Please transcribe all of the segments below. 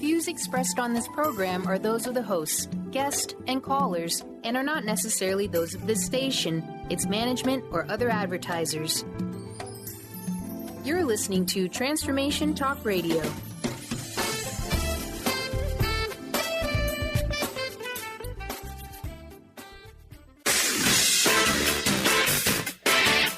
views expressed on this program are those of the hosts, guests, and callers, and are not necessarily those of this station, its management, or other advertisers. You're listening to Transformation Talk Radio.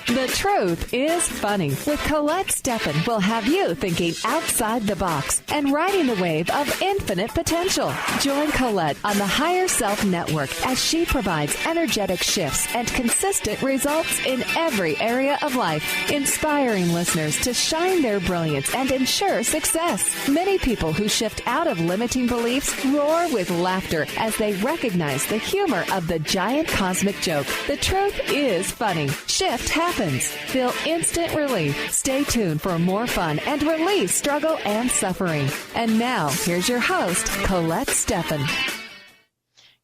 The Truth is Funny with Colette Stefan will have you thinking outside the box and riding the wave of infinite potential. Join Colette on the Higher Self Network as she provides energetic shifts and consistent results in every area of life, inspiring listeners to shine their brilliance and ensure success. Many people who shift out of limiting beliefs roar with laughter as they recognize the humor of the giant cosmic joke. The truth is funny. Shift happens. Feel instant relief. Stay tuned for more fun and release struggle and suffering. And now, here's your host, Colette Stefan.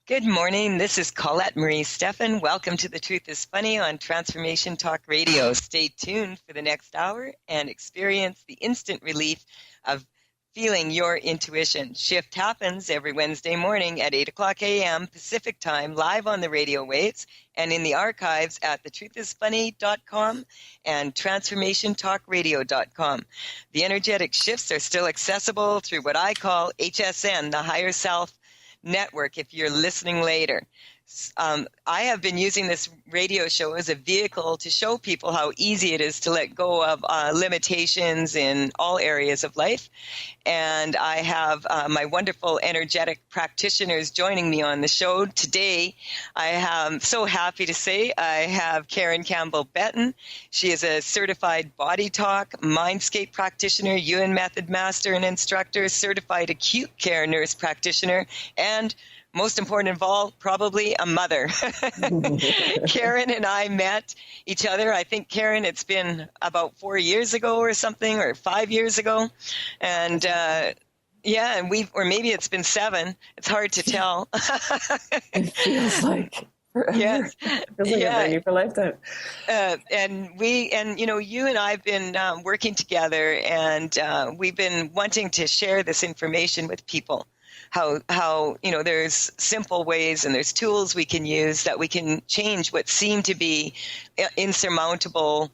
Good morning. This is Colette Marie Stefan. Welcome to The Truth is Funny on Transformation Talk Radio. Stay tuned for the next hour and experience the instant relief of feeling your intuition. Shift happens every Wednesday morning at 8 o'clock a.m. Pacific Time, live on the radio waves and in the archives at thetruthисfunny.com and transformationtalkradio.com. The energetic shifts are still accessible through what I call HSN, the Higher Self Network, if you're listening later. I have been using this radio show as a vehicle to show people how easy it is to let go of limitations in all areas of life. And I have my wonderful energetic practitioners joining me on the show today. I am so happy to say I have Karen Campbell-Betton. She is a certified body talk, mindscape practitioner, Yuen method master and instructor, certified acute care nurse practitioner, and most important of all, probably a mother. Karen and I met each other. I think, Karen, it's been about 4 years ago or something, or 5 years ago. And and or maybe it's been 7. It's hard to tell. It feels like forever. Yes. It feels like I've known you for a lifetime. You and I have been working together, and we've been wanting to share this information with people. How there's simple ways and there's tools we can use that we can change what seem to be insurmountable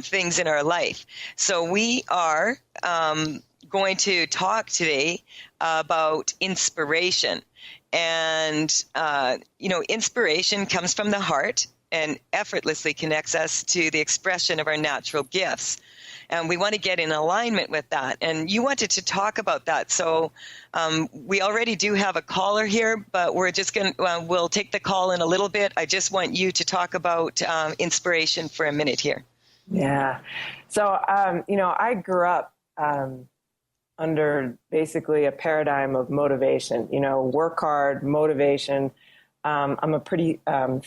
things in our life. So we are going to talk today about inspiration. And, inspiration comes from the heart and effortlessly connects us to the expression of our natural gifts. And we want to get in alignment with that. And you wanted to talk about that. So we already do have a caller here, but we're just going to, we'll take the call in a little bit. I just want you to talk about inspiration for a minute here. Yeah. So, I grew up under basically a paradigm of motivation, work hard, motivation. I'm a pretty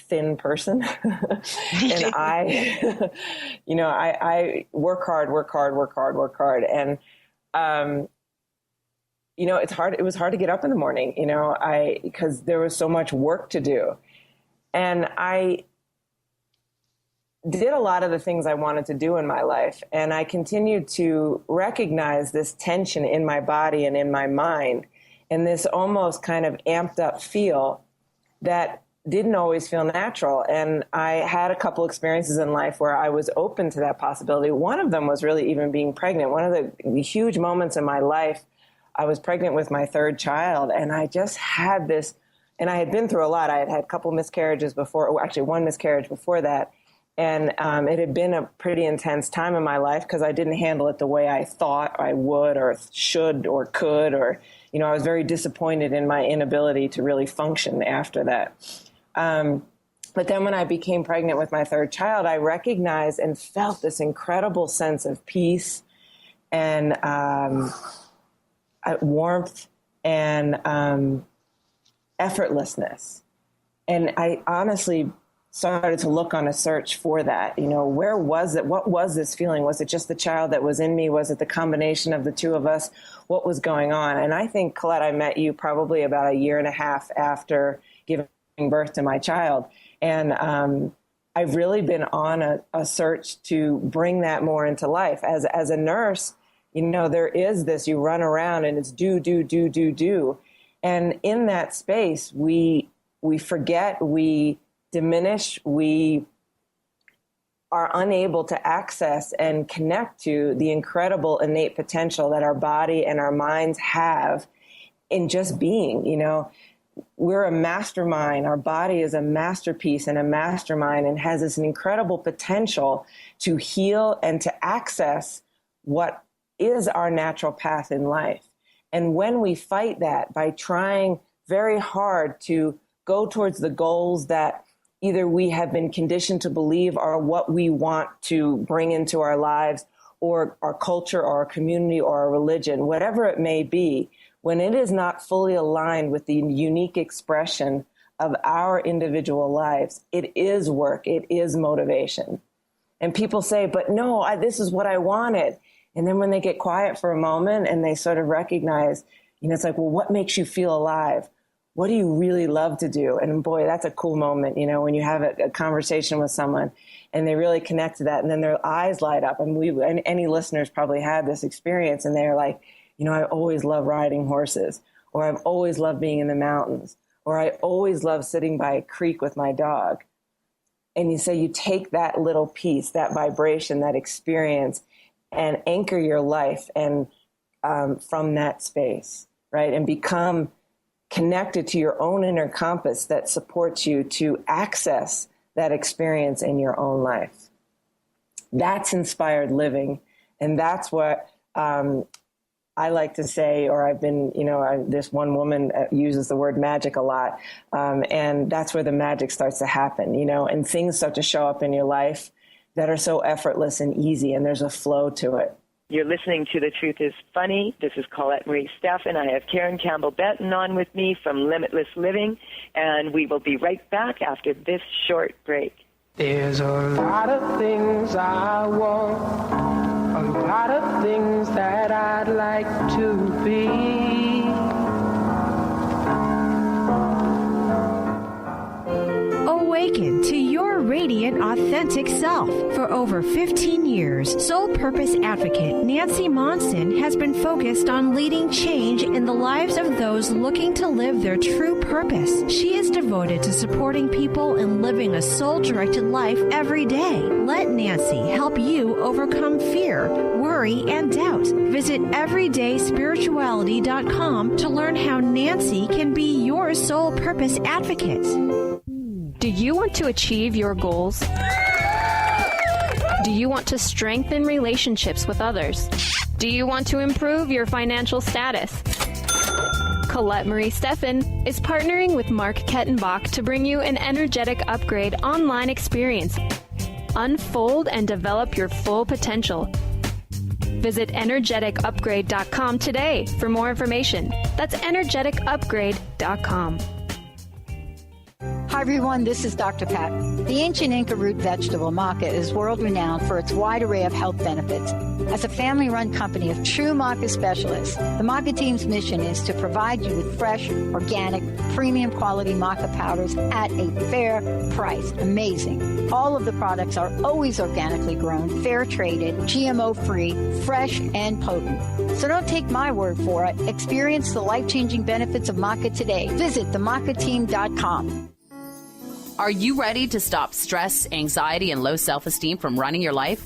thin person, and I work hard. And, it's hard. It was hard to get up in the morning, because there was so much work to do. And I did a lot of the things I wanted to do in my life. And I continued to recognize this tension in my body and in my mind, and this almost kind of amped up feel that didn't always feel natural. And I had a couple experiences in life where I was open to that possibility. One of them was really even being pregnant. One of the huge moments in my life, I was pregnant with my 3rd child, and I just had this, and I had been through a lot. I had had a couple miscarriages before, actually 1 miscarriage before that. And it had been a pretty intense time in my life because I didn't handle it the way I thought I would or should or could, or I was very disappointed in my inability to really function after that. But then when I became pregnant with my 3rd child, I recognized and felt this incredible sense of peace and warmth and effortlessness. And I honestly started to look on a search for that. Where was it? What was this feeling? Was it just the child that was in me? Was it the combination of the two of us? What was going on? And I think, Colette, I met you probably about 1.5 years after giving birth to my child. And I've really been on a search to bring that more into life. As a nurse, You know, there is this, you run around and it's do. And in that space, we forget, we diminish, we are unable to access and connect to the incredible innate potential that our body and our minds have in just being. You know, we're a mastermind. Our body is a masterpiece and a mastermind and has this incredible potential to heal and to access what is our natural path in life. And when we fight that by trying very hard to go towards the goals that either we have been conditioned to believe are what we want to bring into our lives, or our culture or our community or our religion, whatever it may be, when it is not fully aligned with the unique expression of our individual lives, it is work, it is motivation. And people say, but no, this is what I wanted. And then when they get quiet for a moment and they sort of recognize, you know, it's like, well, what makes you feel alive? What do you really love to do? And boy, that's a cool moment, you know, when you have a conversation with someone and they really connect to that and then their eyes light up. And any listeners probably had this experience and they're like, you know, I always love riding horses, or I've always loved being in the mountains, or I always love sitting by a creek with my dog. And you say you take that little piece, that vibration, that experience, and anchor your life and from that space, right? And become connected to your own inner compass that supports you to access that experience in your own life. That's inspired living. And that's what I like to say, or I've been, you know, this one woman uses the word magic a lot. And that's where the magic starts to happen, you know, and things start to show up in your life that are so effortless and easy, and there's a flow to it. You're listening to The Truth is Funny. This is Colette Marie Stefan. I have Karen Campbell-Benton on with me from Limitless Living, and we will be right back after this short break. There's a lot of things I want, a lot of things that I'd like to be. Awaken to your radiant, authentic self. For over 15 years, Soul Purpose Advocate Nancy Monson has been focused on leading change in the lives of those looking to live their true purpose. She is devoted to supporting people in living a soul-directed life every day. Let Nancy help you overcome fear, worry, and doubt. Visit everydayspirituality.com to learn how Nancy can be your soul purpose advocate. Do you want to achieve your goals? Do you want to strengthen relationships with others? Do you want to improve your financial status? Colette Marie Stefan is partnering with Mark Kettenbach to bring you an energetic upgrade online experience. Unfold and develop your full potential. Visit energeticupgrade.com today for more information. That's energeticupgrade.com. Hi everyone, this is Dr. Pat. The ancient Inca root vegetable maca is world-renowned for its wide array of health benefits. As a family-run company of true maca specialists, the maca team's mission is to provide you with fresh, organic, premium quality maca powders at a fair price. Amazing. All of the products are always organically grown, fair-traded, GMO-free, fresh, and potent. So don't take my word for it. Experience the life-changing benefits of maca today. Visit themacateam.com. Are you ready to stop stress, anxiety, and low self-esteem from running your life?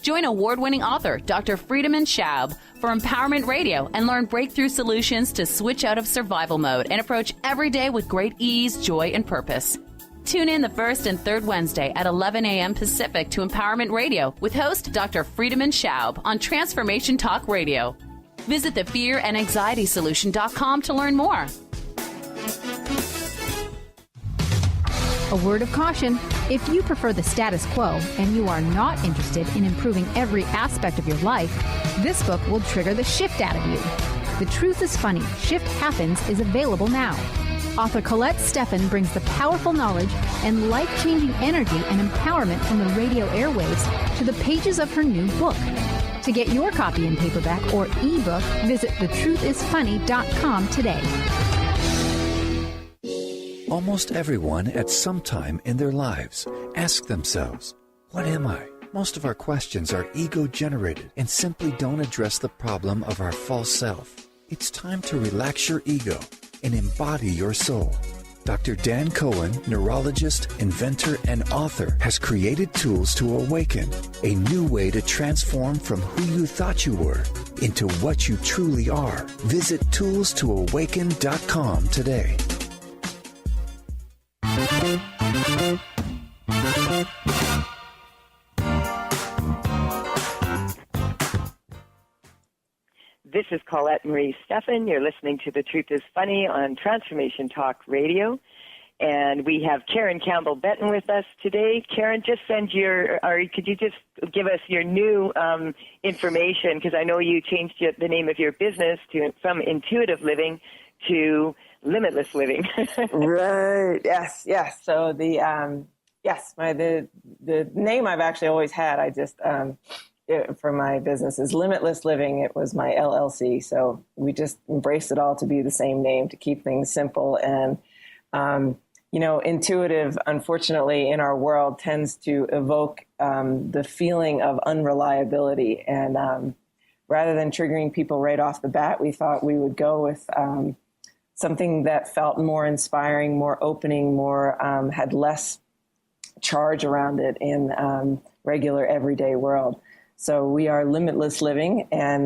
Join award-winning author Dr. Friedemann Schaub for Empowerment Radio and learn breakthrough solutions to switch out of survival mode and approach every day with great ease, joy, and purpose. Tune in the first and third Wednesday at 11 a.m. Pacific to Empowerment Radio with host Dr. Friedemann Schaub on Transformation Talk Radio. Visit thefearandanxietysolution.com to learn more. A word of caution, if you prefer the status quo and you are not interested in improving every aspect of your life, this book will trigger the shift out of you. The Truth is Funny, Shift Happens is available now. Author Colette Stefan brings the powerful knowledge and life-changing energy and empowerment from the radio airwaves to the pages of her new book. To get your copy in paperback or ebook, visit thetruthisfunny.com today. Almost everyone at some time in their lives ask themselves, what am I? Most of our questions are ego-generated and simply don't address the problem of our false self. It's time to relax your ego and embody your soul. Dr. Dan Cohen, neurologist, inventor, and author, has created tools to awaken a new way to transform from who you thought you were into what you truly are. Visit toolstoawaken.com today. This is Colette Marie Stefan. You're listening to The Truth is Funny on Transformation Talk Radio. And we have Karen Campbell Benton with us today. Karen, just could you just give us your new information? Because I know you changed the name of your business from Intuitive Living to Limitless Living. Right. Yes. So the name I've actually always had. I just for my business is Limitless Living. It was my LLC. So we just embraced it all to be the same name to keep things simple. And, intuitive, unfortunately, in our world tends to evoke the feeling of unreliability. And rather than triggering people right off the bat, we thought we would go with something that felt more inspiring, more opening, more had less charge around it in regular everyday world. So we are Limitless Living, and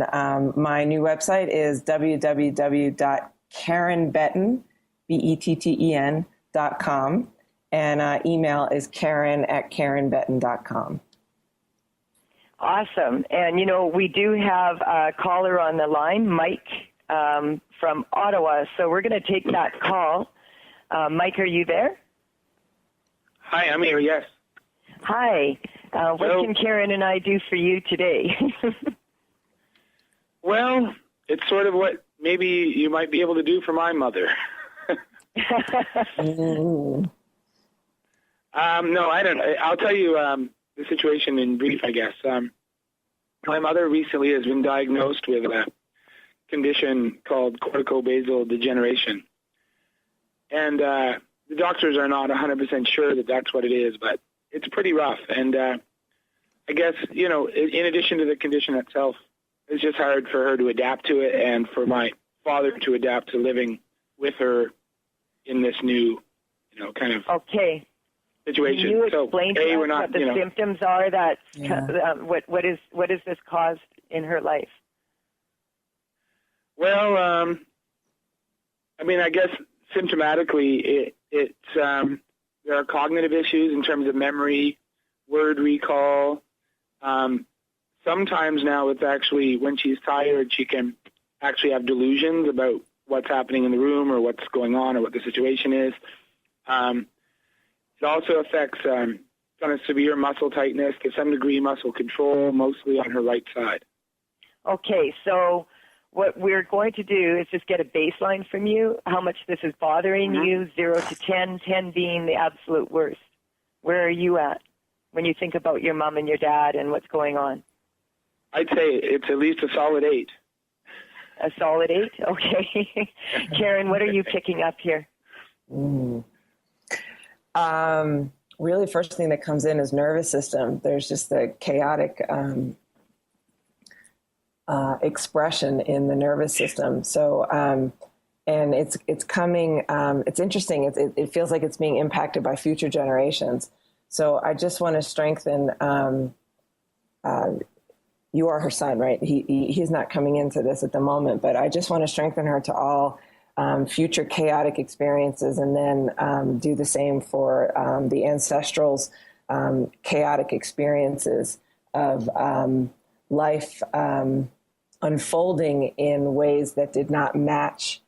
my new website is www.karenbetten.com, and email is karen@karenbetten.com. Awesome. And, we do have a caller on the line, Mike from Ottawa, so we're going to take that call. Mike, are you there? Hi, I'm here, yes. Hi. What can Karen and I do for you today? Well, it's sort of what maybe you might be able to do for my mother. No, I don't know. I'll tell you the situation in brief, I guess. My mother recently has been diagnosed with a condition called corticobasal degeneration. And the doctors are not 100% sure that that's what it is, but it's pretty rough. And I guess, in addition to the condition itself, it's just hard for her to adapt to it and for my father to adapt to living with her in this new, kind of situation. Can you explain to us what the symptoms are that what is this caused in her life? Well, I guess symptomatically it's there are cognitive issues in terms of memory, word recall. Sometimes now it's actually when she's tired, she can actually have delusions about what's happening in the room or what's going on or what the situation is. It also affects kind of severe muscle tightness, to some degree muscle control, mostly on her right side. Okay, so what we're going to do is just get a baseline from you, how much this is bothering you, 0 to 10, 10 being the absolute worst. Where are you at when you think about your mom and your dad and what's going on? I'd say it's at least a solid 8. A solid 8? Okay. Karen, what are you picking up here? Really, first thing that comes in is nervous system. There's just the chaotic expression in the nervous system. So, and it's coming. It's interesting. It feels like it's being impacted by future generations. So I just want to strengthen. You are her son, right? He's not coming into this at the moment, but I just want to strengthen her to all future chaotic experiences, and then do the same for the ancestral's chaotic experiences of life unfolding in ways that did not match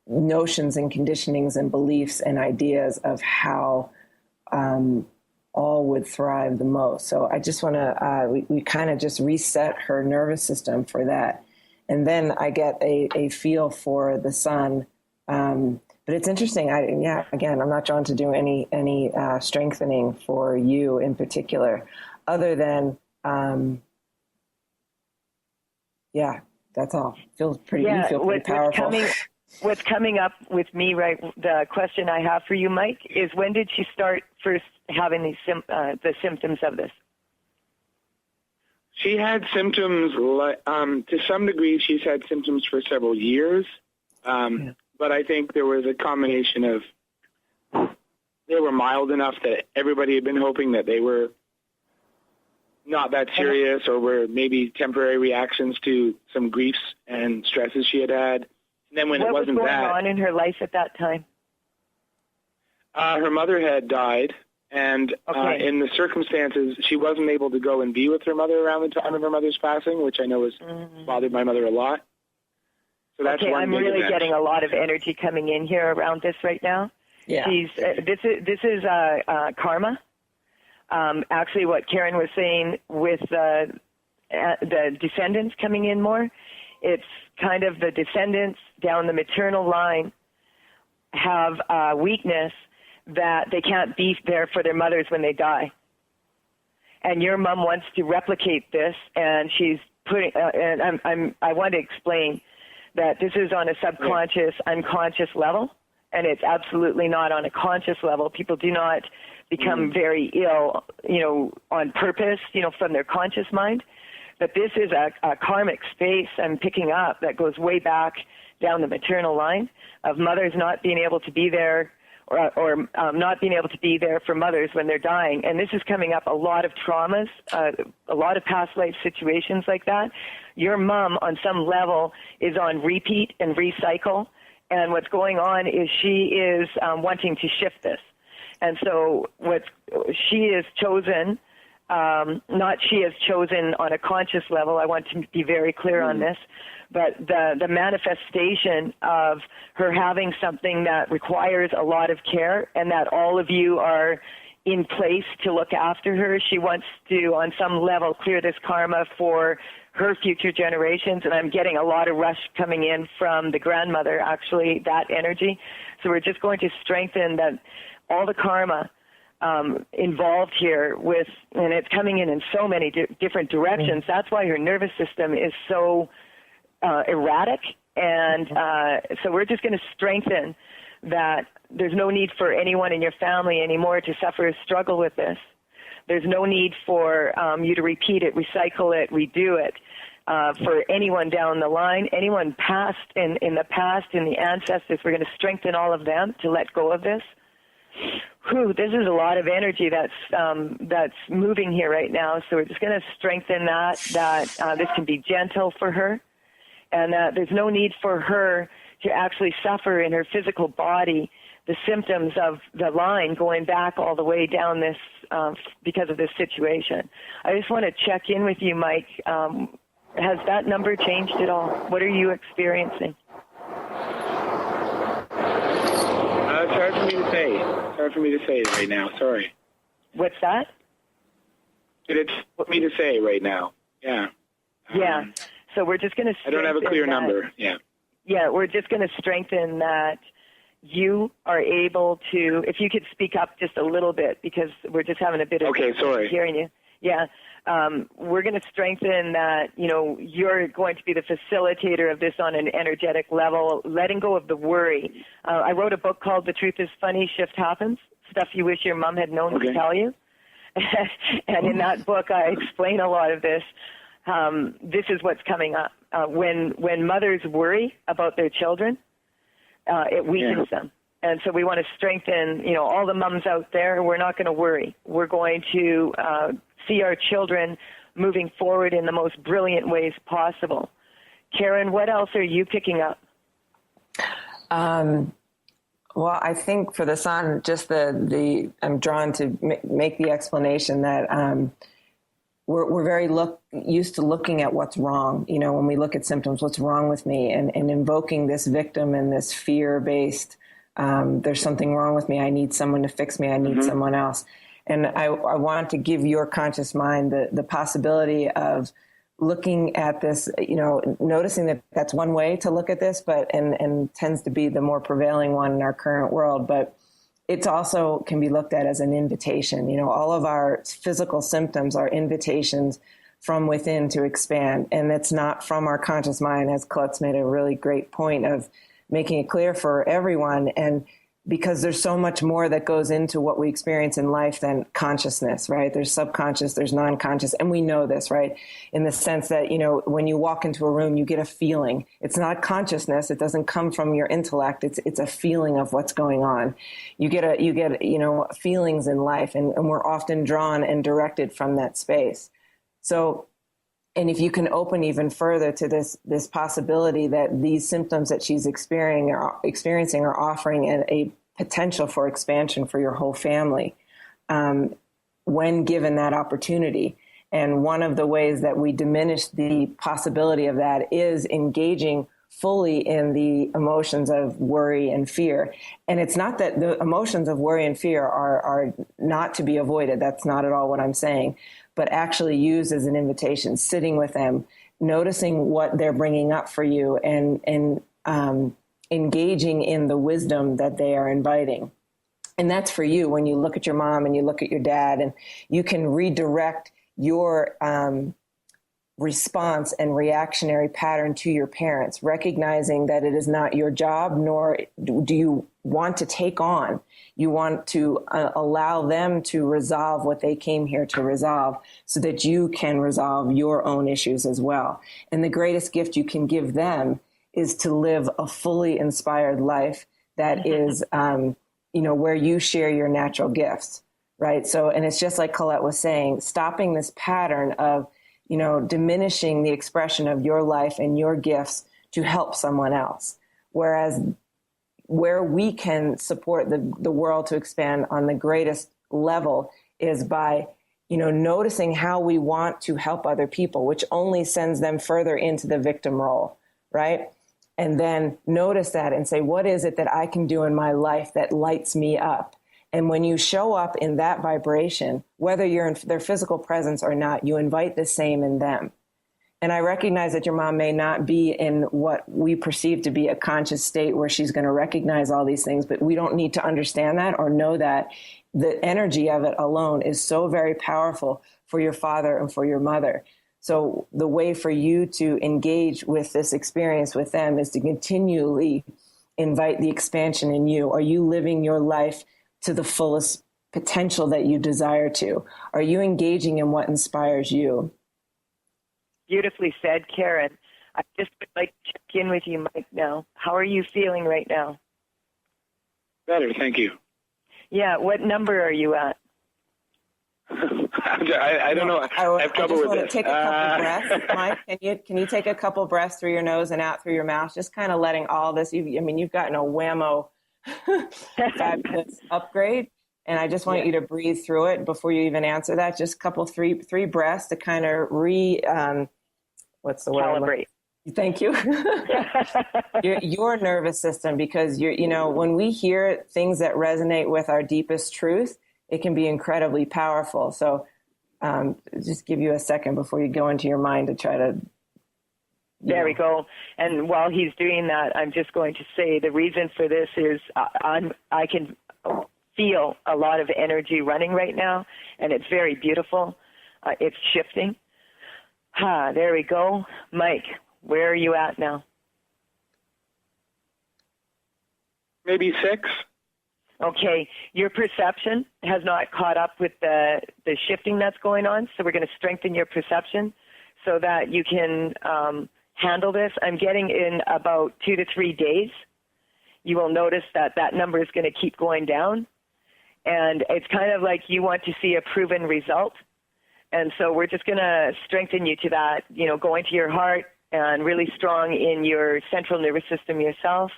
notions and conditionings and beliefs and ideas of how all would thrive the most. So I just want to, we kind of just reset her nervous system for that. And then I get a feel for the son. But it's interesting. Again, I'm not drawn to do any strengthening for you in particular, other than, that's all. Feels pretty, you feel pretty powerful. what's coming up with me, right? The question I have for you, Mike, is when did she start first having these the symptoms of this? She had symptoms, to some degree, she's had symptoms for several years. But I think there was a combination of, they were mild enough that everybody had been hoping that they were not that serious, or were maybe temporary reactions to some griefs and stresses she had had. And then when it wasn't that... What was going on in her life at that time? Her mother had died. And in the circumstances, she wasn't able to go and be with her mother around the time of her mother's passing, which I know has bothered my mother a lot. So that's one I'm big really event. Getting a lot of energy coming in here around this right now. Yeah. This is karma. Actually, what Karen was saying with the descendants coming in more, it's kind of the descendants down the maternal line have a weakness that they can't be there for their mothers when they die. And your mom wants to replicate this, and she's putting, I want to explain that this is on a subconscious, unconscious level, and it's absolutely not on a conscious level. People do not become very ill, on purpose, from their conscious mind. But this is a karmic space I'm picking up that goes way back down the maternal line of mothers not being able to be there, or not being able to be there for mothers when they're dying. And this is coming up a lot of traumas, a lot of past life situations like that. Your mom, on some level, is on repeat and recycle. And what's going on is she is wanting to shift this. And so what she has chosen, not she has chosen on a conscious level, I want to be very clear on this, but the manifestation of her having something that requires a lot of care and that all of you are in place to look after her, she wants to, on some level, clear this karma for her future generations. And I'm getting a lot of rush coming in from the grandmother, actually, that energy. So we're just going to strengthen that all the karma involved here with, and it's coming in so many different directions. That's why her nervous system is so erratic, and so we're just going to strengthen that. There's no need for anyone in your family anymore to suffer a struggle with this. There's no need for you to repeat it, recycle it, redo it. For anyone down the line, anyone past in the past, in the ancestors, we're going to strengthen all of them to let go of this. This is a lot of energy that's moving here right now. So we're just going to strengthen that this can be gentle for her, and that there's no need for her to actually suffer in her physical body the symptoms of the line going back all the way down this because of this situation. I just want to check in with you, Mike. Has that number changed at all? What are you experiencing? It's hard for me to say. It's hard for me to say right now. Sorry. What's that? It's for me to say right now. Yeah. Yeah. So we're just going to I don't have a clear number. Yeah. Yeah, we're just going to strengthen that you are able to, if you could speak up just a little bit, because we're just having a bit of hearing you. Yeah. We're going to strengthen that, you're going to be the facilitator of this on an energetic level, letting go of the worry. I wrote a book called The Truth is Funny, Shift Happens, Stuff You Wish Your Mom Had Known to Tell You. And in that book, I explain a lot of this. This is what's coming up. When mothers worry about their children, it weakens them. And so we want to strengthen, all the moms out there. We're not going to worry. We're going to see our children moving forward in the most brilliant ways possible. Karen, what else are you picking up? Well, I think for the son, just I'm drawn to make the explanation that we're very used to looking at what's wrong. When we look at symptoms, what's wrong with me, and invoking this victim and this fear-based, there's something wrong with me. I need someone to fix me. I need someone else. And I want to give your conscious mind the possibility of looking at this, noticing that that's one way to look at this, but and tends to be the more prevailing one in our current world. But it's also can be looked at as an invitation. All of our physical symptoms are invitations from within to expand. And it's not from our conscious mind, as Colette's made a really great point of making it clear for everyone. And because there's so much more that goes into what we experience in life than consciousness, right? There's subconscious, there's non-conscious, and we know this, right? In the sense that, when you walk into a room, you get a feeling. It's not consciousness. It doesn't come from your intellect. It's a feeling of what's going on. You get feelings in life, and we're often drawn and directed from that space. So, and if you can open even further to this possibility that these symptoms that she's experiencing are offering a potential for expansion for your whole family, when given that opportunity. And one of the ways that we diminish the possibility of that is engaging fully in the emotions of worry and fear. And it's not that the emotions of worry and fear are not to be avoided. That's not at all what I'm saying, but actually used as an invitation, sitting with them, noticing what they're bringing up for you, and engaging in the wisdom that they are inviting. And that's for you when you look at your mom and you look at your dad, and you can redirect your response and reactionary pattern to your parents, recognizing that it is not your job, nor do you want to take on. You want to allow them to resolve what they came here to resolve, so that you can resolve your own issues as well. And the greatest gift you can give them is to live a fully inspired life that is, where you share your natural gifts, right? So, and it's just like Colette was saying, stopping this pattern of, diminishing the expression of your life and your gifts to help someone else. Whereas where we can support the world to expand on the greatest level is by, noticing how we want to help other people, which only sends them further into the victim role, right? And then notice that and say, what is it that I can do in my life that lights me up? And when you show up in that vibration, whether you're in their physical presence or not, you invite the same in them. And I recognize that your mom may not be in what we perceive to be a conscious state where she's going to recognize all these things, but we don't need to understand that or know that. The energy of it alone is so very powerful for your father and for your mother. So the way for you to engage with this experience with them is to continually invite the expansion in you. Are you living your life to the fullest potential that you desire to? Are you engaging in what inspires you? Beautifully said, Karen. I just would like to check in with you, Mike, now. How are you feeling right now? Better, thank you. Yeah, what number are you at? I don't know. I have trouble with this. Take a couple breaths, Mike. Can you take a couple breaths through your nose and out through your mouth? Just kind of letting all this. You've gotten a whammo fabulous upgrade, and I just want you to breathe through it before you even answer that. Just a couple three breaths to kind of what's the word? Calibrate. Thank you. your nervous system, because when we hear things that resonate with our deepest truth, it can be incredibly powerful. So just give you a second before you go into your mind to try to. There we go. And while he's doing that, I'm just going to say the reason for this is I can feel a lot of energy running right now, and it's very beautiful. It's shifting. There we go. Mike, where are you at now? Maybe 6. Okay, your perception has not caught up with the shifting that's going on, so we're going to strengthen your perception so that you can handle this. I'm getting in about 2 to 3 days. You will notice that number is going to keep going down, and it's kind of like you want to see a proven result, and so we're just going to strengthen you to that, go into your heart and really strong in your central nervous system yourself.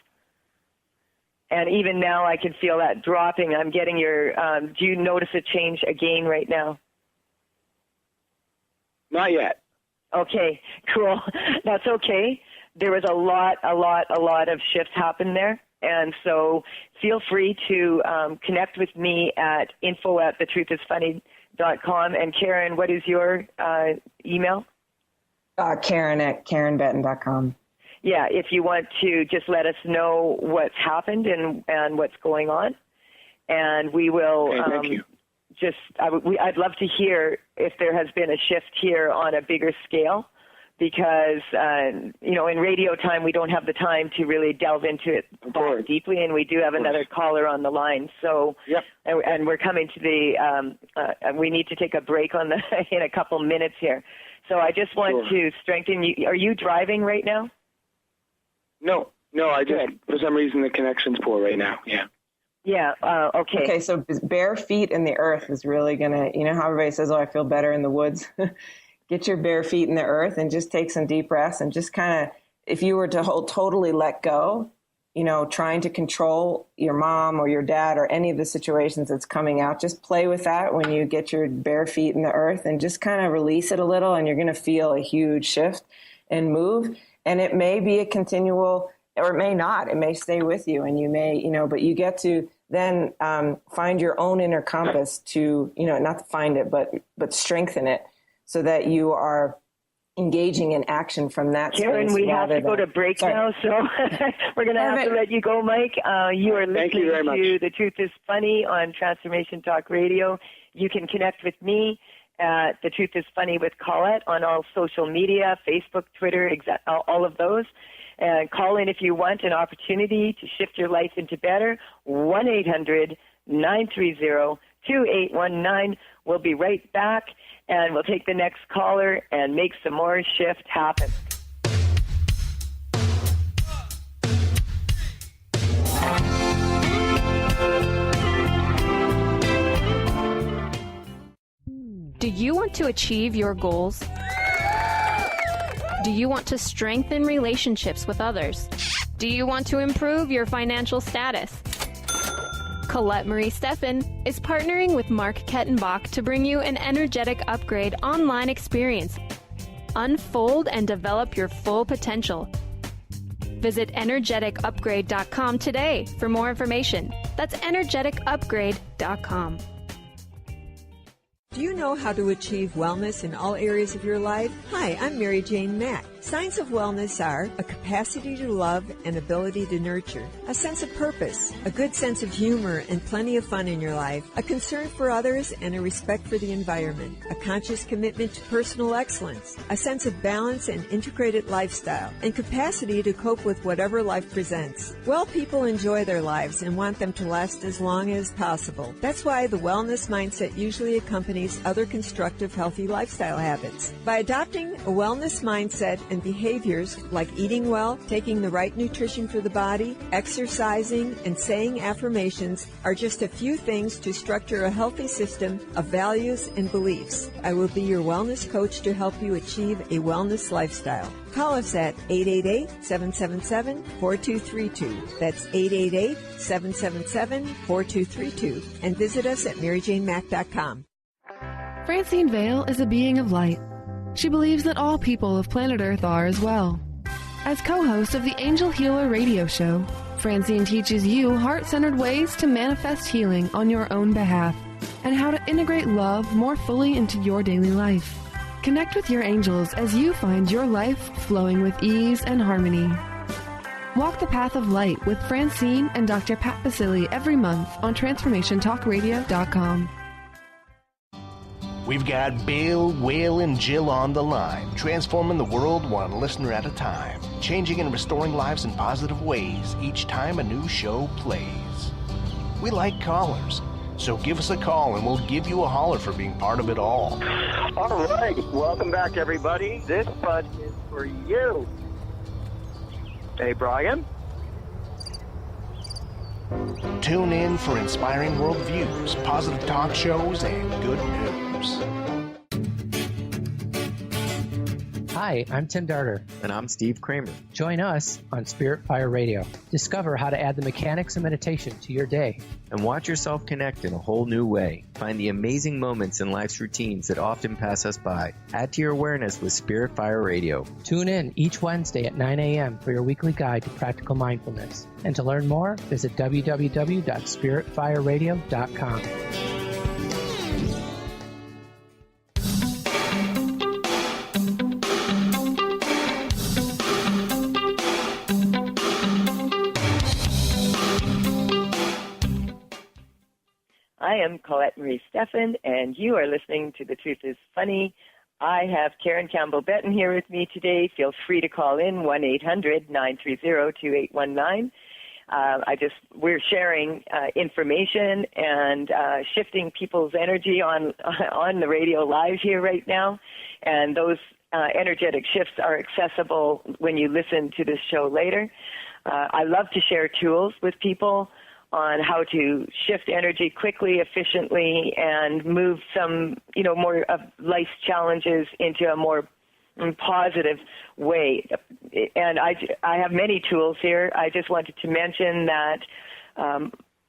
And even now I can feel that dropping. I'm getting your, do you notice a change again right now? Not yet. Okay, cool. That's okay. There was a lot of shifts happen there. And so feel free to connect with me at info@thetruthisfunny.com. And Karen, what is your email? Karen at karenbetten.com. Yeah, if you want to just let us know what's happened and what's going on, and we will thank you. I'd love to hear if there has been a shift here on a bigger scale because, in radio time, we don't have the time to really delve into it that deeply, and we do have another caller on the line. So, and we're coming to we need to take a break in a couple minutes here. So I just want to strengthen you. Are you driving right now? No, for some reason the connection's poor right now. Yeah. Yeah, okay. Okay, so bare feet in the earth is really going to, how everybody says, I feel better in the woods. Get your bare feet in the earth and just take some deep breaths and just kind of, if you were to totally let go, trying to control your mom or your dad or any of the situations that's coming out, just play with that when you get your bare feet in the earth and just kind of release it a little, and you're going to feel a huge shift and move. And it may be a continual, or it may not. It may stay with you, and you may, but you get to then find your own inner compass to, not to find it, but strengthen it so that you are engaging in action from that Karen, space. we have to go to break now, so we're going to have to let you go, Mike. You are listening to The Truth is Funny on Transformation Talk Radio. You can connect with me at The Truth is Funny with Colette on all social media, Facebook, Twitter, all of those. And call in if you want an opportunity to shift your life into better. 1-800-930-2819. We'll be right back, and we'll take the next caller and make some more shift happen. Do you want to achieve your goals? Do you want to strengthen relationships with others? Do you want to improve your financial status? Colette Marie Stefan is partnering with Mark Kettenbach to bring you an energetic upgrade online experience. Unfold and develop your full potential. Visit energeticupgrade.com today for more information. That's energeticupgrade.com. Do you know how to achieve wellness in all areas of your life? Hi, I'm Mary Jane Mack. Signs of wellness are a capacity to love and ability to nurture, a sense of purpose, a good sense of humor and plenty of fun in your life, a concern for others and a respect for the environment, a conscious commitment to personal excellence, a sense of balance and integrated lifestyle, and capacity to cope with whatever life presents. Well, people enjoy their lives and want them to last as long as possible. That's why the wellness mindset usually accompanies other constructive, healthy lifestyle habits. By adopting a wellness mindset and behaviors like eating well, taking the right nutrition for the body, exercising, and saying affirmations are just a few things to structure a healthy system of values and beliefs. I will be your wellness coach to help you achieve a wellness lifestyle. Call us at 888-777-4232. That's 888-777-4232. And visit us at MaryJaneMack.com. Francine Vale is a being of light. She believes that all people of planet Earth are as well. As co-host of the Angel Healer radio show, Francine teaches you heart-centered ways to manifest healing on your own behalf and how to integrate love more fully into your daily life. Connect with your angels as you find your life flowing with ease and harmony. Walk the path of light with Francine and Dr. Pat Basili every month on TransformationTalkRadio.com. We've got Bill, Will, and Jill on the line, transforming the world one listener at a time, changing and restoring lives in positive ways each time a new show plays. We like callers, so give us a call and we'll give you a holler for being part of it all. All right, welcome back, everybody. This bud is for you. Hey, Brian. Tune in for inspiring worldviews, positive talk shows, and good news. Hi, I'm Tim Darter. And I'm Steve Kramer. Join us on Spirit Fire Radio. Discover how to add the mechanics of meditation to your day. And watch yourself connect in a whole new way. Find the amazing moments in life's routines that often pass us by. Add to your awareness with Spirit Fire Radio. Tune in each Wednesday at 9 a.m. for your weekly guide to practical mindfulness. And to learn more, visit www.spiritfireradio.com. I am Colette Marie Stefan, and you are listening to The Truth is Funny I have Karen Campbell Benton here with me today. Feel free to call in 1-800-930-2819. We're sharing information and shifting people's energy on the radio live here right now, and those energetic shifts are accessible when you listen to this show later. I love to share tools with people on how to shift energy quickly, efficiently, and move some, more of life's challenges into a more positive way. And I have many tools here. I just wanted to mention that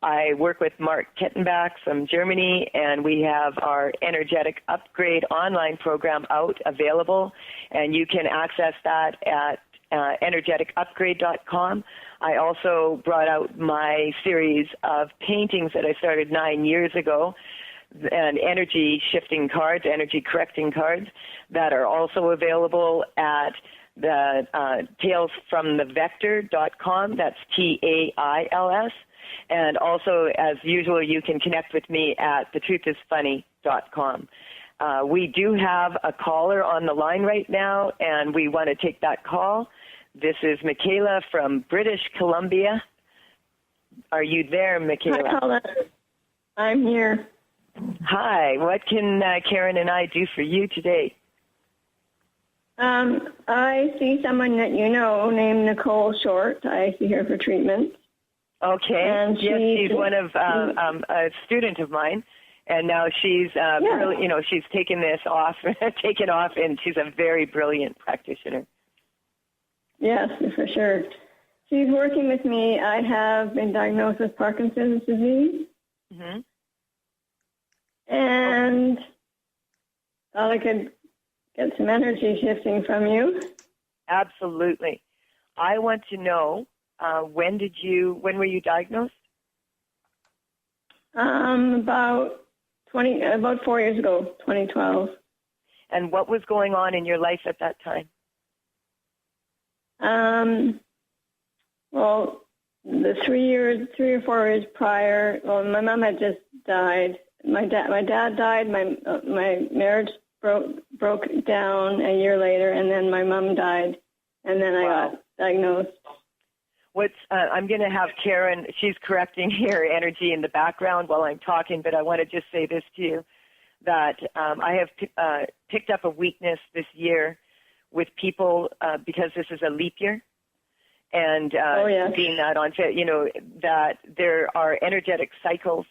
I work with Mark Kettenbach from Germany, and we have our Energetic Upgrade online program available, and you can access that at energeticupgrade.com. I also brought out my series of paintings that I started 9 years ago, and energy shifting cards, energy correcting cards, that are also available at the talesfromthevector.com. That's TAILS. And also, as usual, you can connect with me at thetruthisfunny.com. We do have a caller on the line right now, and we want to take that call. This is Michaela from British Columbia. Are you there, Michaela? Hi, Colette. I'm here. Hi. What can Karen and I do for you today? I see someone that you know named Nicole Short. I see her for treatment. Okay. And she's one of a student of mine, and now she's she's taken this off, and she's a very brilliant practitioner. Yes, for sure. She's working with me. I have been diagnosed with Parkinson's disease. Mm-hmm. And thought I could get some energy shifting from you. Absolutely. I want to know, when were you diagnosed? About 4 years ago, 2012. And what was going on in your life at that time? Well, the 3 or 4 years prior, my mom had just died. My dad died. My marriage broke down a year later, and then my mom died, and then I got diagnosed. I'm going to have Karen, she's correcting her energy in the background while I'm talking, but I want to just say this to you, that I have picked up a weakness this year with people because this is a leap year. And being that that there are energetic cycles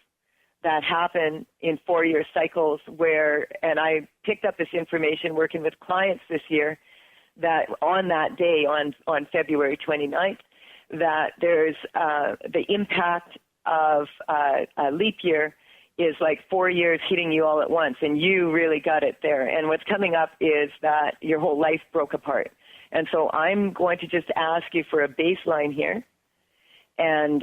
that happen in 4-year cycles and I picked up this information working with clients this year, that on that day, on February 29th, that there's the impact of a leap year is like 4 years hitting you all at once, and you really got it there. And what's coming up is that your whole life broke apart. And so I'm going to just ask you for a baseline here, and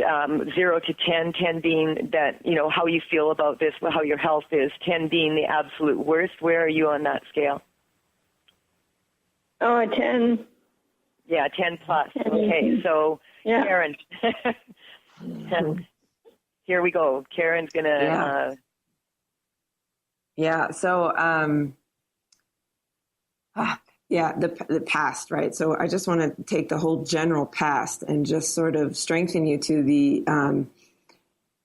0 to 10, 10 being that, how you feel about this, how your health is, 10 being the absolute worst. Where are you on that scale? Oh, a 10. Yeah, 10 plus. 10. Okay, so Karen, here we go. Karen's going to... The past, right? So I just want to take the whole general past and just sort of strengthen you to the,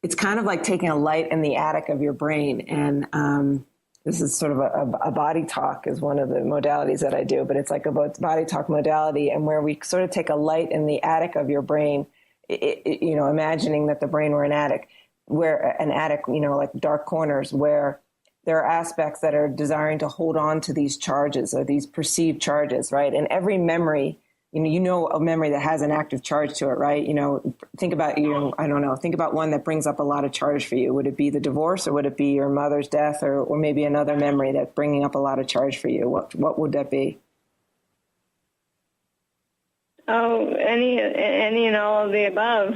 it's kind of like taking a light in the attic of your brain. And this is sort of a body talk is one of the modalities that I do, but it's like a body talk modality, and where we sort of take a light in the attic of your brain, imagining that the brain were an attic, like dark corners where there are aspects that are desiring to hold on to these charges or these perceived charges, right? And every memory, a memory that has an active charge to it, right? Think about, think about one that brings up a lot of charge for you. Would it be the divorce, or would it be your mother's death, or maybe another memory that's bringing up a lot of charge for you? What would that be? Oh, any and all of the above.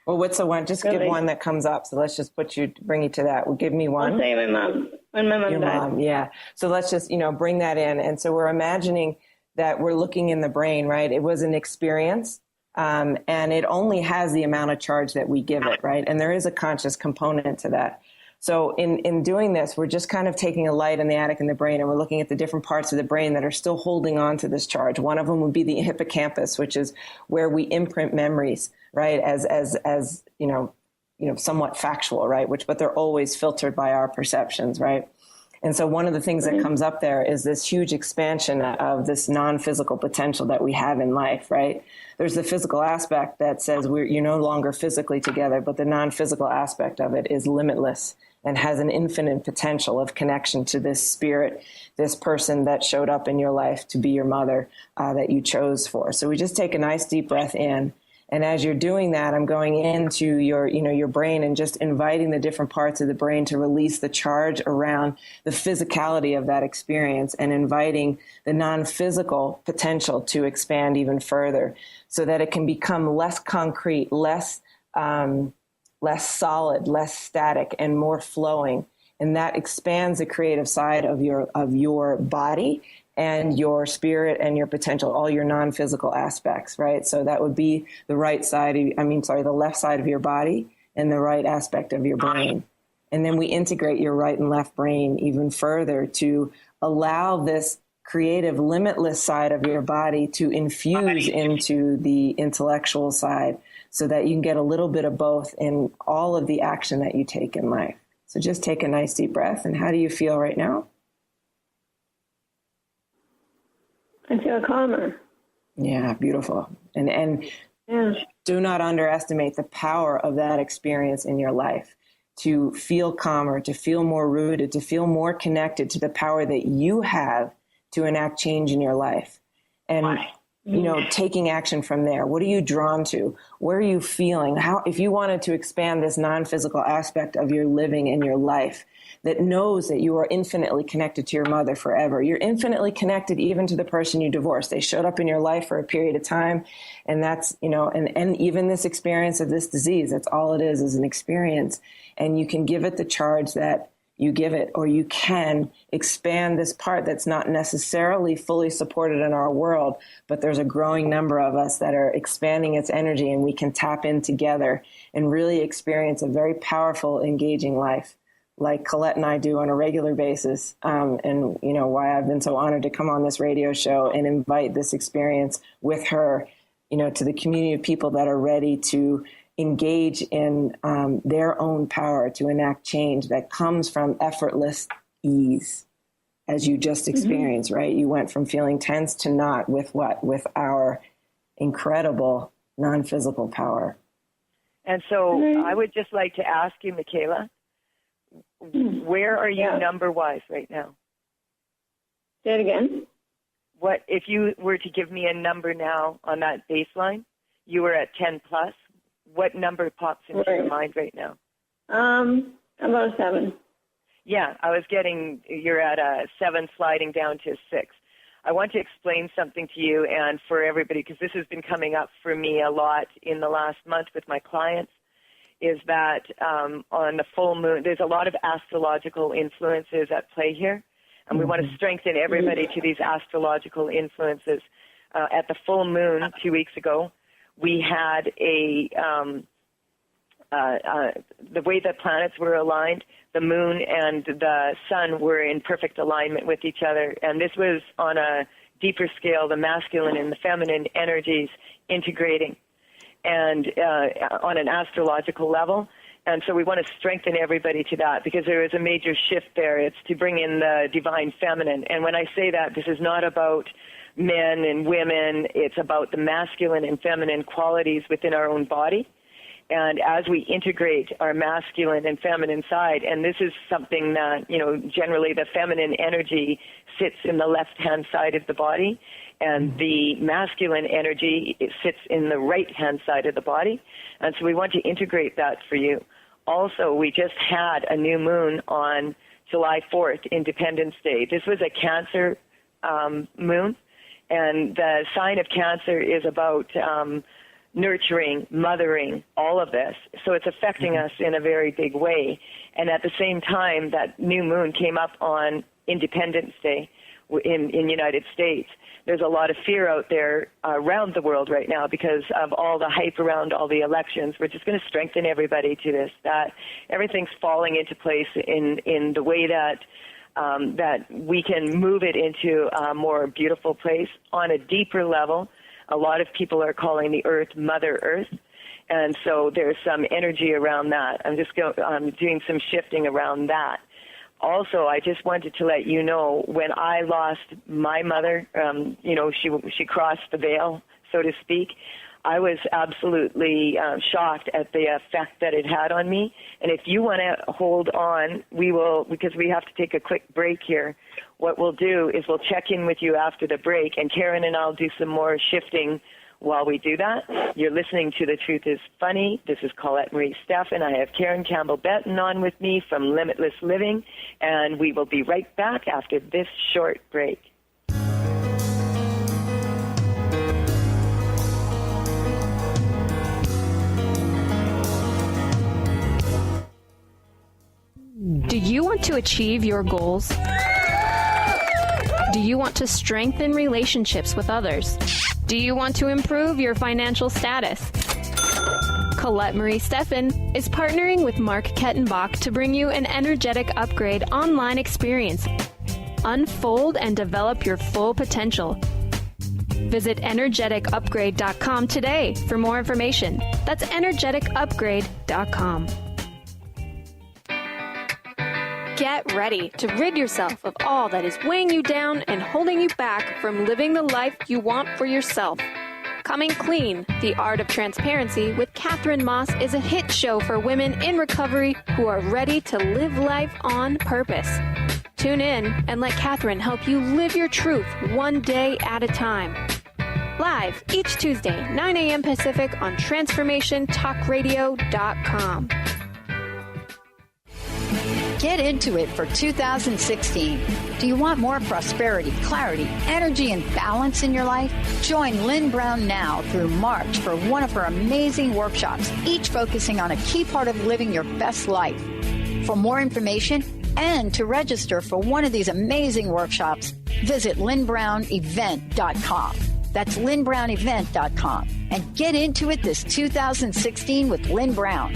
Well, what's the one? Just really? Give one that comes up. So let's just bring you to that. Well, give me one. I'll say my mom. When my mom Your died. Mom, yeah. So let's just, bring that in. And so we're imagining that we're looking in the brain, right? It was an experience, and it only has the amount of charge that we give it, right? And there is a conscious component to that. So in doing this, we're just kind of taking a light in the attic in the brain, and we're looking at the different parts of the brain that are still holding on to this charge. One of them would be the hippocampus, which is where we imprint memories, right? As somewhat factual, right? But they're always filtered by our perceptions, right? And so one of the things that comes up there is this huge expansion of this non-physical potential that we have in life, right? There's the physical aspect that says you're no longer physically together, but the non-physical aspect of it is limitless and has an infinite potential of connection to this spirit, this person that showed up in your life to be your mother that you chose for. So we just take a nice deep breath in. And as you're doing that, I'm going into your brain and just inviting the different parts of the brain to release the charge around the physicality of that experience and inviting the non-physical potential to expand even further so that it can become less concrete, less solid, less static, and more flowing. And that expands the creative side of your body and your spirit and your potential, all your non-physical aspects, right? So that would be the the left side of your body and the right aspect of your brain. And then we integrate your right and left brain even further to allow this creative, limitless side of your body to infuse into the intellectual side so that you can get a little bit of both in all of the action that you take in life. So just take a nice deep breath. And how do you feel right now? I feel calmer. Yeah, beautiful. And do not underestimate the power of that experience in your life, to feel calmer, to feel more rooted, to feel more connected to the power that you have to enact change in your life. And, taking action from there. What are you drawn to? Where are you feeling? If you wanted to expand this non-physical aspect of your living and your life that knows that you are infinitely connected to your mother forever. You're infinitely connected even to the person you divorced. They showed up in your life for a period of time. And that's, and even this experience of this disease, that's all it is an experience. And you can give it the charge that you give it, or you can expand this part that's not necessarily fully supported in our world, but there's a growing number of us that are expanding its energy, and we can tap in together and really experience a very powerful, engaging life like Colette and I do on a regular basis. And why I've been so honored to come on this radio show and invite this experience with her, to the community of people that are ready to engage in their own power to enact change that comes from effortless ease, as you just experienced, right? You went from feeling tense to not with what? With our incredible non-physical power. And so I would just like to ask you, Michaela, where are you number-wise right now? Say it again. What if you were to give me a number now on that baseline? You were at 10 plus. What number pops into your mind right now? About a 7. Yeah, I was getting, you're at a 7 sliding down to a 6. I want to explain something to you and for everybody, because this has been coming up for me a lot in the last month with my clients, is that on the full moon, there's a lot of astrological influences at play here, and we want to strengthen everybody to these astrological influences. At the full moon 2 weeks ago, we had the way the planets were aligned, the moon and the sun were in perfect alignment with each other. And this was on a deeper scale, the masculine and the feminine energies integrating and on an astrological level. And so we want to strengthen everybody to that because there is a major shift there. It's to bring in the divine feminine. And when I say that, this is not about men and women. It's about the masculine and feminine qualities within our own body. And as we integrate our masculine and feminine side, and this is something that, generally the feminine energy sits in the left-hand side of the body, and the masculine energy sits in the right-hand side of the body. And so we want to integrate that for you. Also, we just had a new moon on July 4th, Independence Day. This was a Cancer moon. And the sign of Cancer is about nurturing, mothering, all of this. So it's affecting us in a very big way. And at the same time, that new moon came up on Independence Day, in United States. There's a lot of fear out there around the world right now because of all the hype around all the elections. We're just going to strengthen everybody to this, that everything's falling into place in the way that that we can move it into a more beautiful place on a deeper level. A lot of people are calling the earth Mother Earth, and so there's some energy around that. I'm doing some shifting around that. Also, I just wanted to let you know, when I lost my mother, she crossed the veil, so to speak. I was absolutely shocked at the effect that it had on me. And if you want to hold on, we will, because we have to take a quick break here. What we'll do is we'll check in with you after the break, and Karen and I'll do some more shifting while we do that. You're listening to The Truth is Funny. This is Colette Marie Stefan. I have Karen Campbell-Benton on with me from Limitless Living, and we will be right back after this short break. Do you want to achieve your goals? Do you want to strengthen relationships with others? Do you want to improve your financial status? Colette Marie Stefan is partnering with Mark Kettenbach to bring you an energetic upgrade online experience. Unfold and develop your full potential. Visit energeticupgrade.com today for more information. That's energeticupgrade.com. Get ready to rid yourself of all that is weighing you down and holding you back from living the life you want for yourself. Coming Clean, The Art of Transparency with Catherine Moss is a hit show for women in recovery who are ready to live life on purpose. Tune in and let Catherine help you live your truth one day at a time. Live each Tuesday, 9 a.m. Pacific on TransformationTalkRadio.com. Get into it for 2016. Do you want more prosperity, clarity, energy, and balance in your life? Join Lynn Brown now through March for one of her amazing workshops, each focusing on a key part of living your best life. For more information and to register for one of these amazing workshops, visit lynnbrownevent.com. That's lynnbrownevent.com. And get into it this 2016 with Lynn Brown.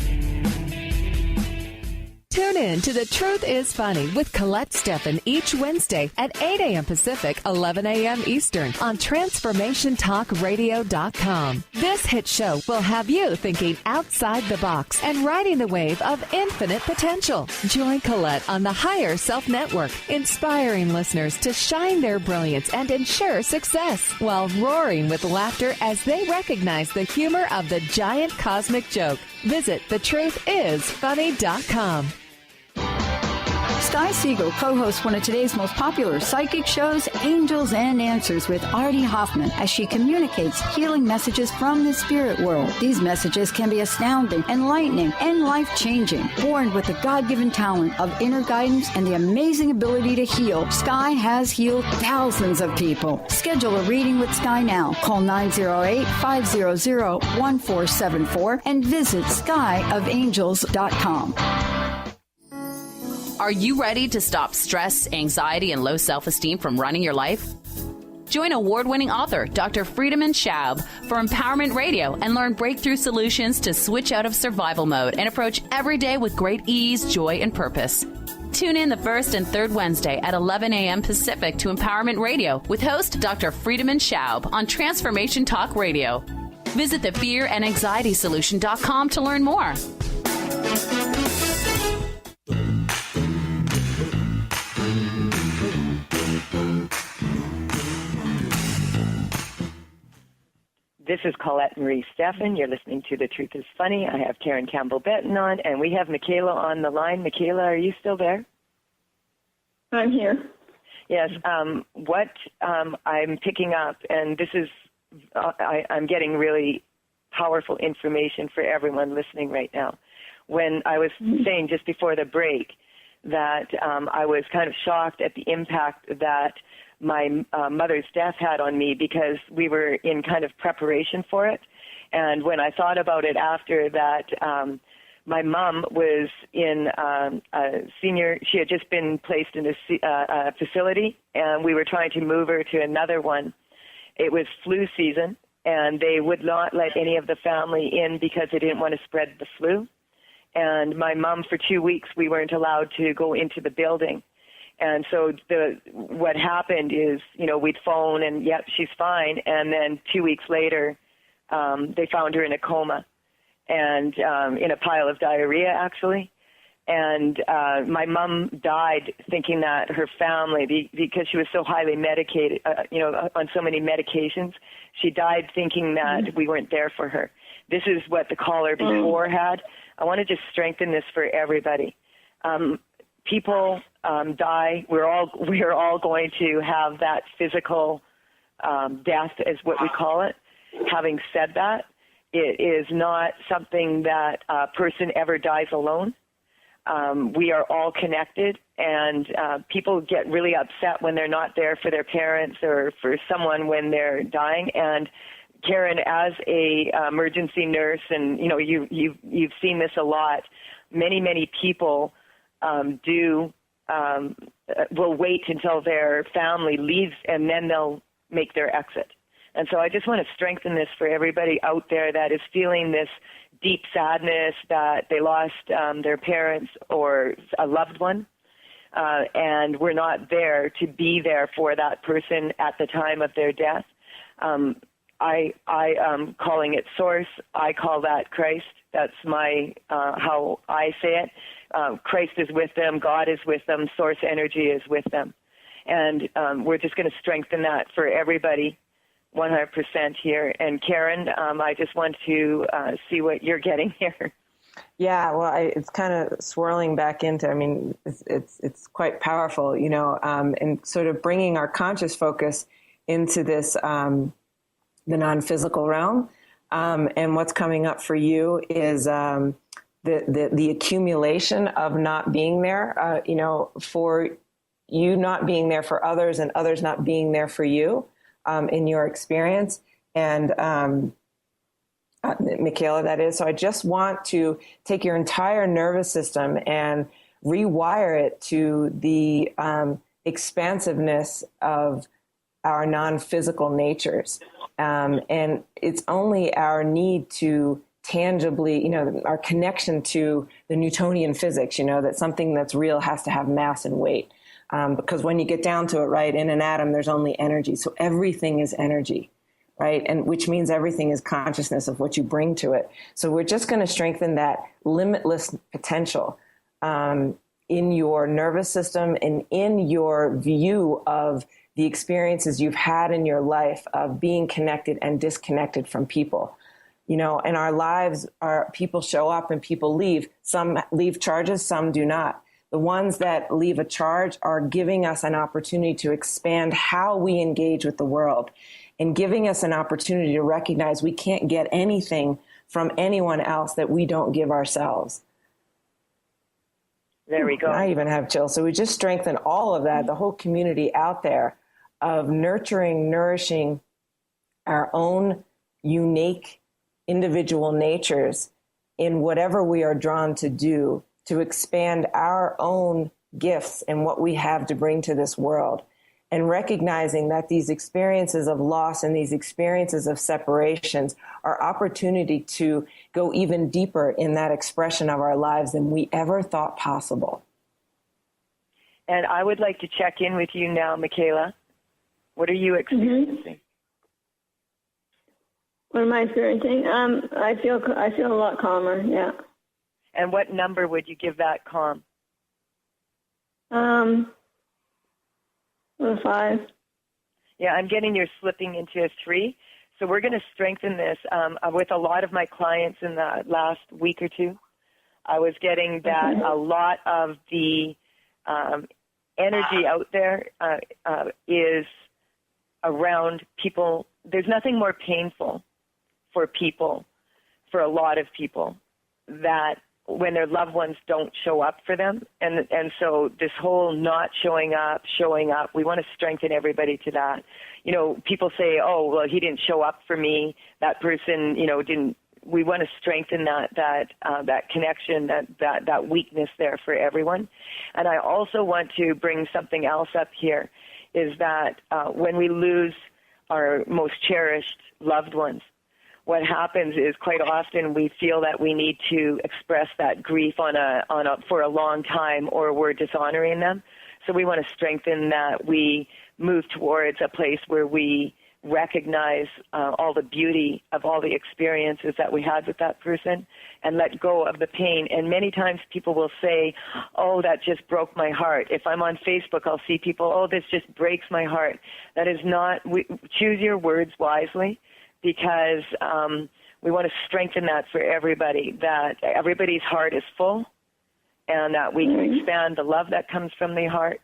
Tune in to The Truth is Funny with Colette Stefan each Wednesday at 8 a.m. Pacific, 11 a.m. Eastern on TransformationTalkRadio.com. This hit show will have you thinking outside the box and riding the wave of infinite potential. Join Colette on the Higher Self Network, inspiring listeners to shine their brilliance and ensure success while roaring with laughter as they recognize the humor of the giant cosmic joke. Visit thetruthisfunny.com. Sky Siegel co-hosts one of today's most popular psychic shows, Angels and Answers, with Artie Hoffman, as she communicates healing messages from the spirit world. These messages can be astounding, enlightening, and life-changing. Born with the God-given talent of inner guidance and the amazing ability to heal, Sky has healed thousands of people. Schedule a reading with Sky now. Call 908-500-1474 and visit skyofangels.com. Are you ready to stop stress, anxiety, and low self-esteem from running your life? Join award-winning author Dr. Friedemann Schaub for Empowerment Radio and learn breakthrough solutions to switch out of survival mode and approach every day with great ease, joy, and purpose. Tune in the first and third Wednesday at 11 a.m. Pacific to Empowerment Radio with host Dr. Friedemann Schaub on Transformation Talk Radio. Visit thefearandanxietysolution.com to learn more. This is Colette Marie Stefan. You're listening to The Truth is Funny. I have Karen Campbell-Benton on, and we have Michaela on the line. Michaela, are you still there? I'm here. Yes. What I'm picking up, and this is, I'm getting really powerful information for everyone listening right now. When I was saying just before the break that I was kind of shocked at the impact that my mother's death had on me, because we were in kind of preparation for it. And when I thought about it after that, my mom was in a senior, she had just been placed in a facility, and we were trying to move her to another one. It was flu season, and they would not let any of the family in because they didn't want to spread the flu. And my mom, for 2 weeks, we weren't allowed to go into the building. And so what happened is, we'd phone and, yep, she's fine. And then 2 weeks later, they found her in a coma and in a pile of diarrhea, actually. And my mom died thinking that her family, because she was so highly medicated, on so many medications, she died thinking that we weren't there for her. This is what the caller before had. I want to just strengthen this for everybody. People die. We're all going to have that physical death, is what we call it. Having said that, it is not something that a person ever dies alone. We are all connected, and people get really upset when they're not there for their parents or for someone when they're dying. And Karen, as a emergency nurse, and you've seen this a lot. Many people will wait until their family leaves, and then they'll make their exit. And so I just want to strengthen this for everybody out there that is feeling this deep sadness that they lost their parents or a loved one, and we're not there to be there for that person at the time of their death. I am calling it Source. I call that Christ. That's my how I say it. Christ is with them. God is with them. Source energy is with them. And we're just going to strengthen that for everybody 100% here. And Karen, I just want to see what you're getting here. Yeah, well, it's kind of swirling back into, it's quite powerful, and sort of bringing our conscious focus into this, the non-physical realm. And what's coming up for you is the accumulation of not being there, for you not being there for others and others not being there for you in your experience. And Michaela, that is. So I just want to take your entire nervous system and rewire it to the expansiveness of our non-physical natures. And it's only our need to tangibly, our connection to the Newtonian physics, that something that's real has to have mass and weight. Because when you get down to it, right, in an atom, there's only energy. So everything is energy, right? And which means everything is consciousness of what you bring to it. So we're just going to strengthen that limitless potential in your nervous system and in your view of the experiences you've had in your life of being connected and disconnected from people. In our lives, people show up and people leave. Some leave charges, some do not. The ones that leave a charge are giving us an opportunity to expand how we engage with the world and giving us an opportunity to recognize we can't get anything from anyone else that we don't give ourselves. There we go. I even have chills. So we just strengthen all of that, the whole community out there of nurturing, nourishing our own unique individual natures in whatever we are drawn to do, to expand our own gifts and what we have to bring to this world, and recognizing that these experiences of loss and these experiences of separations are opportunity to go even deeper in that expression of our lives than we ever thought possible. And I would like to check in with you now, Michaela. What are you experiencing? What am I experiencing? I feel a lot calmer. Yeah. And what number would you give that calm? 5. Yeah, I'm getting you're slipping into a 3. So we're going to strengthen this with a lot of my clients in the last week or two. I was getting that a lot of the energy out there is around people. There's nothing more painful for people, for a lot of people, that when their loved ones don't show up for them. And so this whole not showing up, we want to strengthen everybody to that. People say, oh, well, he didn't show up for me. That person, didn't we want to strengthen that connection, that weakness there for everyone. And I also want to bring something else up here, is that when we lose our most cherished loved ones, what happens is quite often we feel that we need to express that grief for a long time, or we're dishonoring them. So we want to strengthen that. We move towards a place where we recognize all the beauty of all the experiences that we had with that person and let go of the pain. And many times people will say, oh, that just broke my heart. If I'm on Facebook, I'll see people, oh, this just breaks my heart. That is not, choose your words wisely, because we want to strengthen that for everybody, that everybody's heart is full, and that we can expand the love that comes from the heart,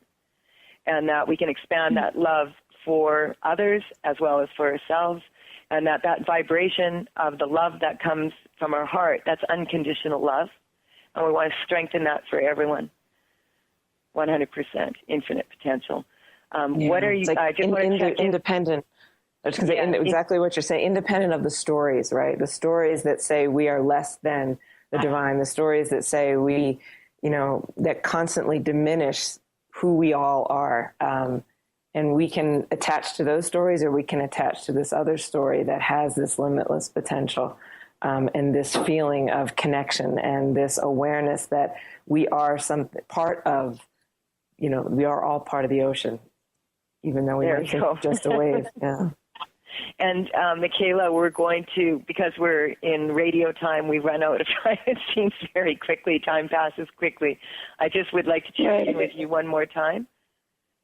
and that we can expand that love for others as well as for ourselves, and that vibration of the love that comes from our heart, that's unconditional love, and we want to strengthen that for everyone. 100% infinite potential. What are you? I just want to check independent. I was going to say exactly what you're saying. Independent of the stories, right? The stories that say we are less than the divine. The stories that say we, that constantly diminish who we all are. And we can attach to those stories, or we can attach to this other story that has this limitless potential, and this feeling of connection, and this awareness that we are some part of, we are all part of the ocean, even though we might think just a wave. Yeah. And Michaela, we're going to, because we're in radio time, we run out of time. It seems very quickly. Time passes quickly. I just would like to check in with you one more time,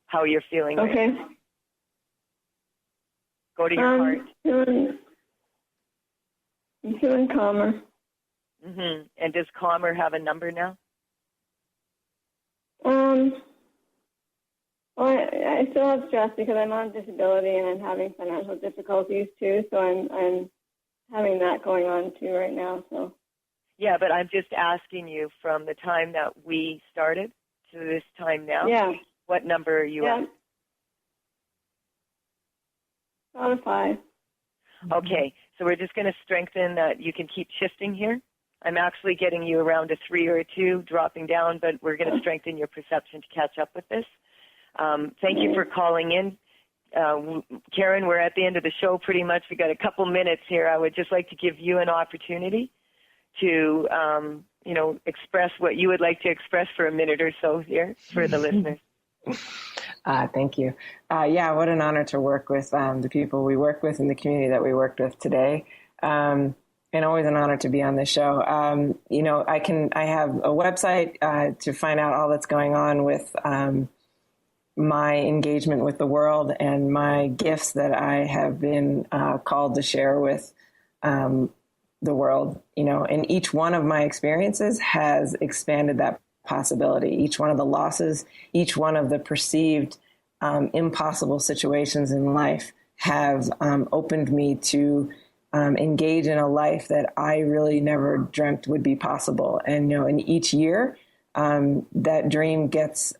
how you're feeling. Okay. Right now. Go to your heart. I'm feeling calmer. Mm-hmm. And does calmer have a number now? Well, I still have stress because I'm on disability and I'm having financial difficulties too. So I'm having that going on too right now. So. Yeah, but I'm just asking you, from the time that we started to this time now. Yeah. What number are you at? About a 5. Okay, so we're just going to strengthen that. You can keep shifting here. I'm actually getting you around a 3 or a 2, dropping down, but we're going to strengthen your perception to catch up with this. Thank you for calling in. Karen, we're at the end of the show pretty much. We've got a couple minutes here. I would just like to give you an opportunity to, express what you would like to express for a minute or so here for the listeners. Thank you. What an honor to work with the people we work with in the community that we worked with today. And always an honor to be on this show. I have a website to find out all that's going on with my engagement with the world and my gifts that I have been called to share with the world, and each one of my experiences has expanded that possibility. Each one of the losses, each one of the perceived impossible situations in life have opened me to engage in a life that I really never dreamt would be possible. And, in each year, that dream gets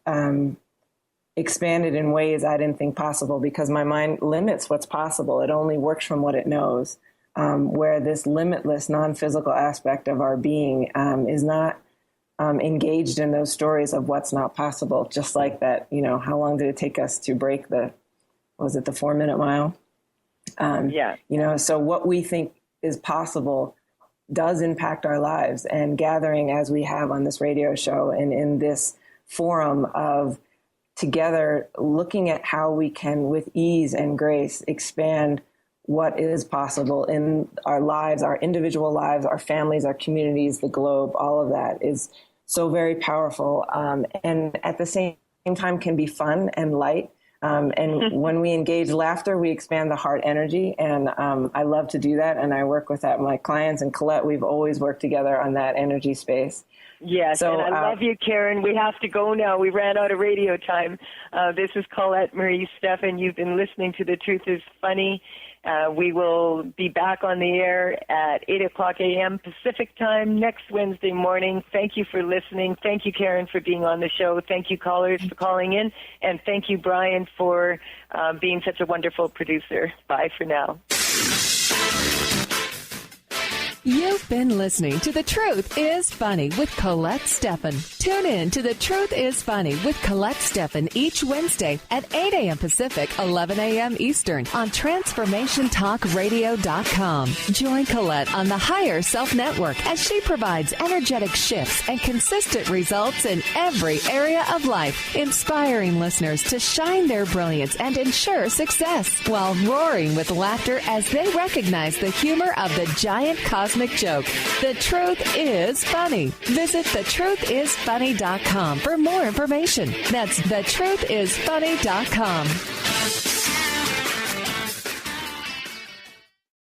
expanded in ways I didn't think possible, because my mind limits what's possible. It only works from what it knows, where this limitless non-physical aspect of our being is not engaged in those stories of what's not possible. Just like that, how long did it take us to break the 4-minute mile? So what we think is possible does impact our lives, and gathering as we have on this radio show and in this forum of together looking at how we can with ease and grace expand what is possible in our lives, our individual lives, our families, our communities, the globe, all of that is so very powerful. And at the same time can be fun and light. And when we engage laughter, we expand the heart energy. And I love to do that. And I work with that with my clients. And Colette, we've always worked together on that energy space. Yes, so, and I love you, Karen. We have to go now. We ran out of radio time. This is Colette Marie Stefan. You've been listening to The Truth is Funny. We will be back on the air at 8 o'clock a.m. Pacific time next Wednesday morning. Thank you for listening. Thank you, Karen, for being on the show. Thank you, callers, for calling in. And thank you, Brian, for being such a wonderful producer. Bye for now. You've been listening to The Truth is Funny with Colette Stefan. Tune in to The Truth is Funny with Colette Stefan each Wednesday at 8 a.m. Pacific, 11 a.m. Eastern on TransformationTalkRadio.com. Join Colette on the Higher Self Network as she provides energetic shifts and consistent results in every area of life, inspiring listeners to shine their brilliance and ensure success while roaring with laughter as they recognize the humor of the giant cosmic joke. The Truth is Funny. Visit thetruthisfunny.com for more information. That's thetruthisfunny.com.